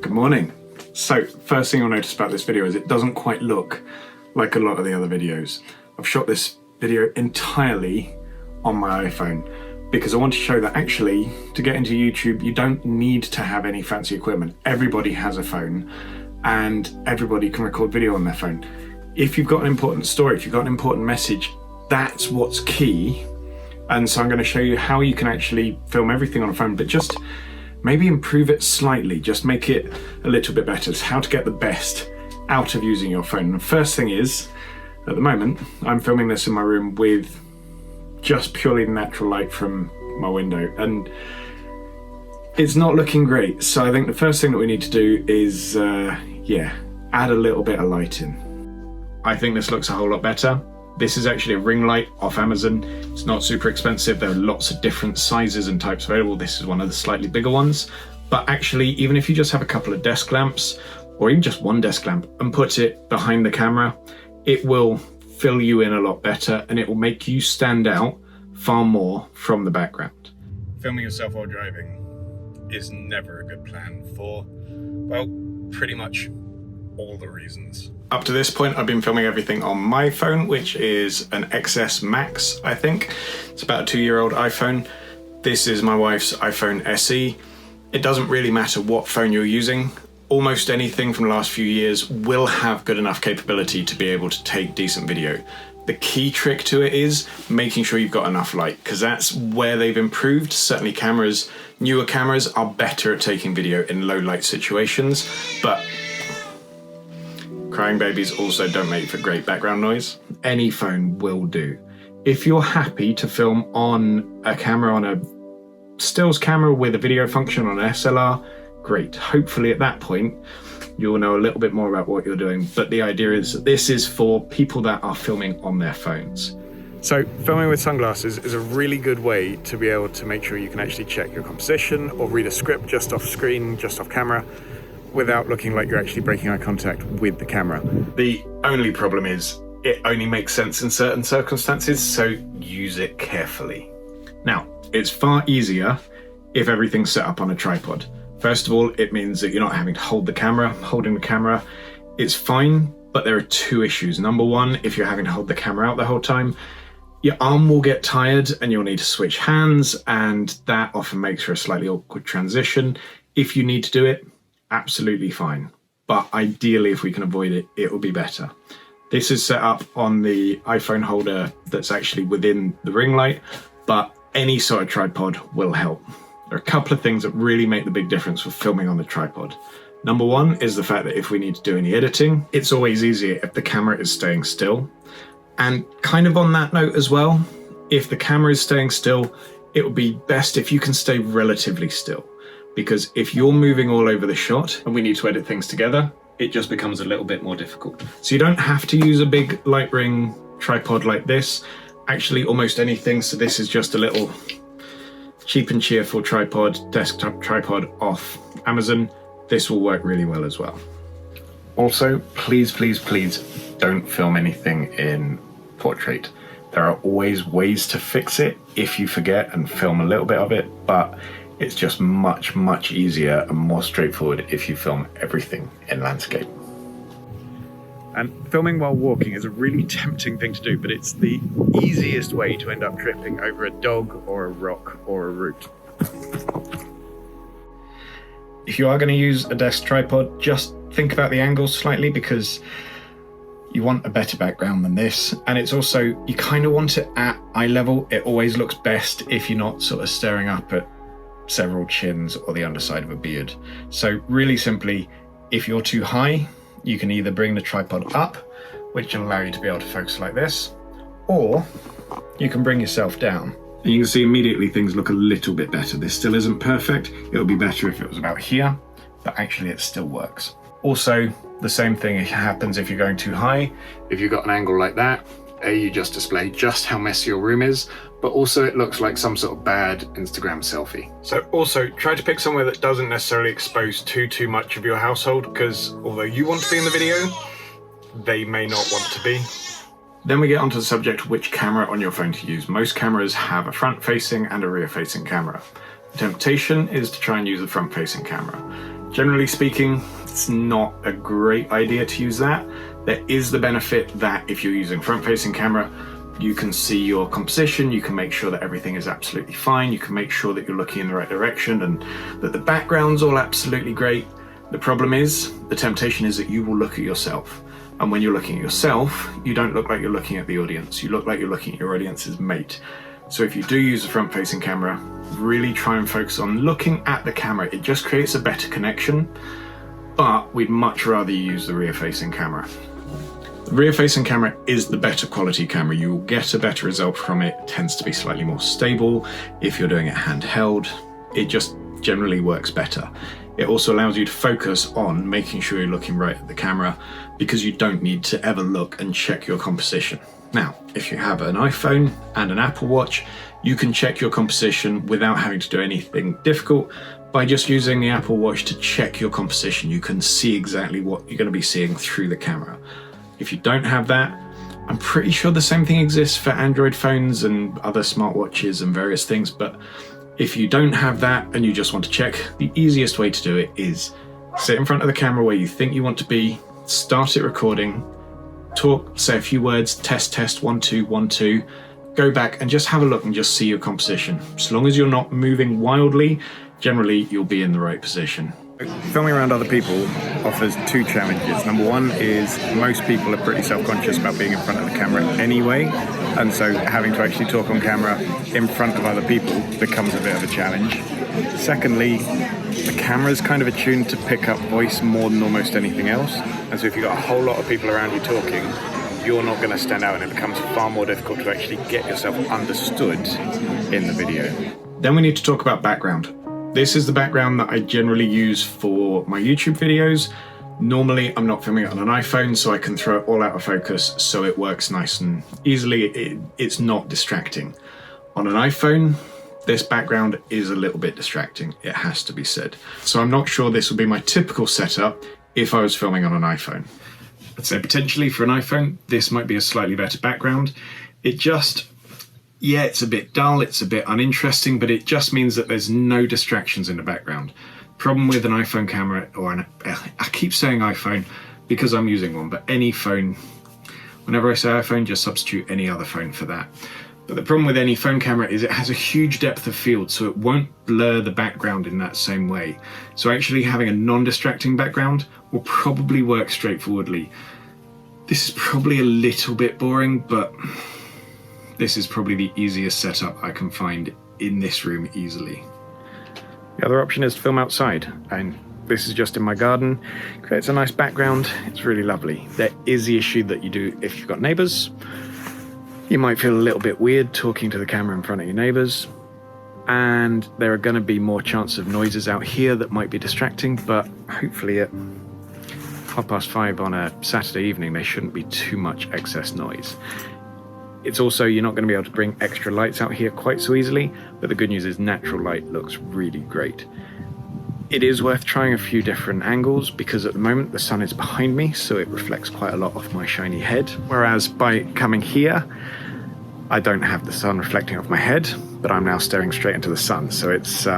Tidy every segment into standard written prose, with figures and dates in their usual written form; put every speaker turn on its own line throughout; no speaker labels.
Good morning. So first thing you'll notice about this video is it doesn't quite look like a lot of the other videos. I've shot this video entirely on my iPhone because I want to show that actually to get into YouTube you don't need to have any fancy equipment. Everybody has a phone and everybody can record video on their phone. If you've got an important story, if you've got an important message, that's what's key. And so I'm going to show you how you can actually film everything on a phone, but just maybe improve it slightly, just make it a little bit better. It's how to get the best out of using your phone. The first thing is, at the moment, I'm filming this in my room with just purely natural light from my window, and it's not looking great. So I think the first thing that we need to do is, add a little bit of light in. I think this looks a whole lot better. This is actually a ring light off Amazon. It's not super expensive. There are lots of different sizes and types available. This is one of the slightly bigger ones. But actually, even if you just have a couple of desk lamps, or even just one desk lamp, and put it behind the camera, it will fill you in a lot better and it will make you stand out far more from the background. Filming yourself while driving is never a good plan for, well, pretty much all the reasons. Up to this point, I've been filming everything on my phone, which is an XS Max, I think. It's about a 2-year-old iPhone. This is my wife's iPhone SE. It doesn't really matter what phone you're using. Almost anything from the last few years will have good enough capability to be able to take decent video. The key trick to it is making sure you've got enough light, because that's where they've improved. Certainly cameras, newer cameras are better at taking video in low light situations, but crying babies also don't make for great background noise. Any phone will do. If you're happy to film on a camera, on a stills camera with a video function on an SLR, great. Hopefully at that point, you'll know a little bit more about what you're doing. But the idea is that this is for people that are filming on their phones. So filming with sunglasses is a really good way to be able to make sure you can actually check your composition or read a script just off screen, just off camera, without looking like you're actually breaking eye contact with the camera. The only problem is it only makes sense in certain circumstances, so use it carefully. Now, it's far easier if everything's set up on a tripod. First of all, it means that you're not having to hold the camera. Holding the camera, it's fine, but there are two issues. Number one, if you're having to hold the camera out the whole time, your arm will get tired and you'll need to switch hands, and that often makes for a slightly awkward transition. If you need to do it, absolutely fine. But ideally, if we can avoid it, it will be better. This is set up on the iPhone holder that's actually within the ring light, but any sort of tripod will help. There are a couple of things that really make the big difference with filming on the tripod. Number one is the fact that if we need to do any editing, it's always easier if the camera is staying still. And kind of on that note as well, if the camera is staying still, it would be best if you can stay relatively still. Because if you're moving all over the shot and we need to edit things together, it just becomes a little bit more difficult. So you don't have to use a big light ring tripod like this. Actually, almost anything. So this is just a little cheap and cheerful tripod, desktop tripod off Amazon. This will work really well as well. Also, please, please, please don't film anything in portrait. There are always ways to fix it if you forget and film a little bit of it, but it's just much, much easier and more straightforward if you film everything in landscape. And filming while walking is a really tempting thing to do, but it's the easiest way to end up tripping over a dog or a rock or a root. If you are going to use a desk tripod, just think about the angles slightly, because you want a better background than this. And it's also, you kind of want it at eye level. It always looks best if you're not sort of staring up at several chins or the underside of a beard. So really simply, if you're too high, you can either bring the tripod up, which will allow you to be able to focus like this, or you can bring yourself down. And you can see immediately things look a little bit better. This still isn't perfect. It would be better if it was about here, but actually it still works. Also, the same thing happens if you're going too high. If you've got an angle like that, you just display just how messy your room is, but also it looks like some sort of bad Instagram selfie. So also try to pick somewhere that doesn't necessarily expose too much of your household, because although you want to be in the video, they may not want to be. Then we get onto the subject which camera on your phone to use. Most cameras have a front-facing and a rear-facing camera. The temptation is to try and use the front-facing camera. Generally speaking, it's not a great idea to use that. There is the benefit that if you're using front-facing camera, you can see your composition, you can make sure that everything is absolutely fine, you can make sure that you're looking in the right direction and that the background's all absolutely great. The problem is, the temptation is that you will look at yourself. And when you're looking at yourself, you don't look like you're looking at the audience. You look like you're looking at your audience's mate. So if you do use a front-facing camera, really try and focus on looking at the camera. It just creates a better connection, but we'd much rather use the rear-facing camera. The rear-facing camera is the better quality camera. You will get a better result from it. It tends to be slightly more stable. If you're doing it handheld, it just generally works better. It also allows you to focus on making sure you're looking right at the camera because you don't need to ever look and check your composition. Now, if you have an iPhone and an Apple Watch, you can check your composition without having to do anything difficult by just using the Apple Watch to check your composition. You can see exactly what you're going to be seeing through the camera. If you don't have that, I'm pretty sure the same thing exists for Android phones and other smartwatches and various things, but if you don't have that and you just want to check, the easiest way to do it is sit in front of the camera where you think you want to be, start it recording, talk, say a few words, test, 1, 2, 1, 2, go back and just have a look and just see your composition. As long as you're not moving wildly, generally you'll be in the right position.
Filming around other people offers two challenges. Number one is most people are pretty self-conscious about being in front of the camera anyway, and so having to actually talk on camera in front of other people becomes a bit of a challenge. Secondly, the camera's kind of attuned to pick up voice more than almost anything else, and so if you've got a whole lot of people around you talking, you're not going to stand out and it becomes far more difficult to actually get yourself understood in the video.
Then we need to talk about background. This is the background that I generally use for my YouTube videos. Normally I'm not filming it on an iPhone, so I can throw it all out of focus so it works nice and easily. It's not distracting. On an iPhone, this background is a little bit distracting, it has to be said. So I'm not sure this would be my typical setup if I was filming on an iPhone. I'd say potentially for an iPhone, this might be a slightly better background. Yeah, it's a bit dull, it's a bit uninteresting, but it just means that there's no distractions in the background. Problem with an iPhone camera, I keep saying iPhone because I'm using one, but any phone, whenever I say iPhone, just substitute any other phone for that. But the problem with any phone camera is it has a huge depth of field, so it won't blur the background in that same way. So actually having a non-distracting background will probably work straightforwardly. This is probably a little bit boring, but this is probably the easiest setup I can find in this room easily.
The other option is to film outside, and this is just in my garden. Creates a nice background, it's really lovely. There is the issue that you do if you've got neighbours. You might feel a little bit weird talking to the camera in front of your neighbours, and there are going to be more chance of noises out here that might be distracting, but hopefully at 5:30 on a Saturday evening there shouldn't be too much excess noise. It's also, you're not going to be able to bring extra lights out here quite so easily, but the good news is natural light looks really great. It is worth trying a few different angles because at the moment the sun is behind me, so it reflects quite a lot off my shiny head. Whereas by coming here, I don't have the sun reflecting off my head, but I'm now staring straight into the sun. So it's,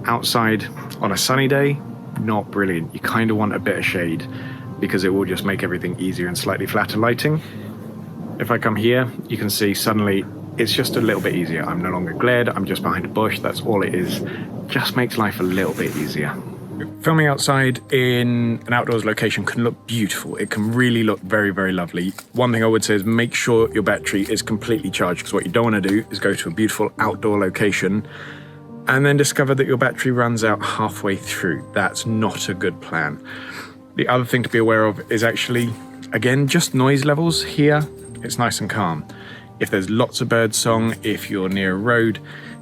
outside on a sunny day, not brilliant. You kind of want a bit of shade because it will just make everything easier and slightly flatter lighting. If I come here, you can see suddenly it's just a little bit easier. I'm no longer glared, I'm just behind a bush, that's all it is. Just makes life a little bit easier. Filming outside in an outdoors location can look beautiful. It can really look very, very lovely. One thing I would say is make sure your battery is completely charged, because what you don't want to do is go to a beautiful outdoor location and then discover that your battery runs out halfway through. That's not a good plan. The other thing to be aware of is actually, again, just noise levels here. It's nice and calm. If there's lots of bird song, if you're near a road,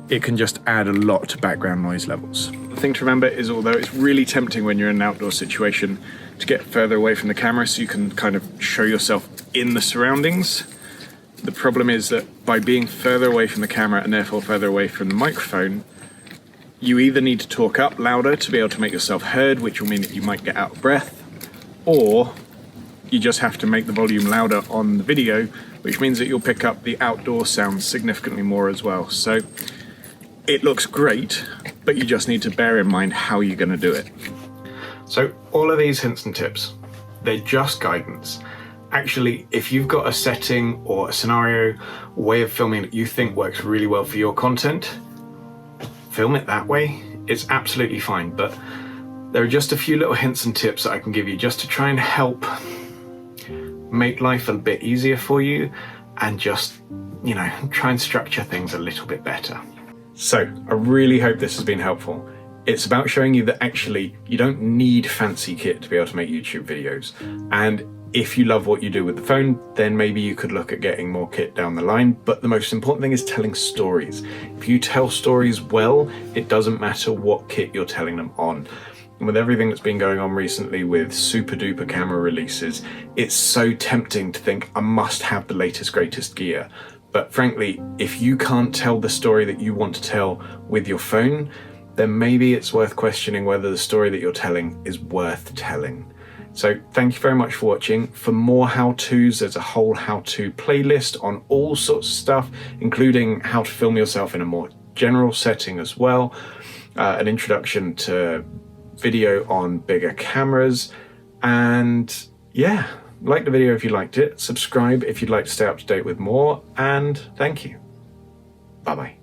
it can just add a lot to background noise levels. The thing to remember is, although it's really tempting when you're in an outdoor situation to get further away from the camera so you can kind of show yourself in the surroundings, the problem is that by being further away from the camera and therefore further away from the microphone, you either need to talk up louder to be able to make yourself heard, which will mean that you might get out of breath, or you just have to make the volume louder on the video, which means that you'll pick up the outdoor sounds significantly more as well. So it looks great, but you just need to bear in mind how you're going to do it.
So all of these hints and tips, they're just guidance. Actually, if you've got a setting or a scenario, way of filming that you think works really well for your content, film it that way. It's absolutely fine, but there are just a few little hints and tips that I can give you just to try and help make life a bit easier for you and just, you know, try and structure things a little bit better. So I really hope this has been helpful. It's about showing you that actually you don't need fancy kit to be able to make YouTube videos. And if you love what you do with the phone, then maybe you could look at getting more kit down the line. But the most important thing is telling stories. If you tell stories well, it doesn't matter what kit you're telling them on. And with everything that's been going on recently with super duper camera releases, it's so tempting to think I must have the latest, greatest gear. But frankly, if you can't tell the story that you want to tell with your phone, then maybe it's worth questioning whether the story that you're telling is worth telling. So thank you very much for watching. For more how-tos, there's a whole how-to playlist on all sorts of stuff, including how to film yourself in a more general setting as well, an introduction to video on bigger cameras, and yeah, like the video if you liked it, subscribe if you'd like to stay up to date with more, and thank you. Bye-bye.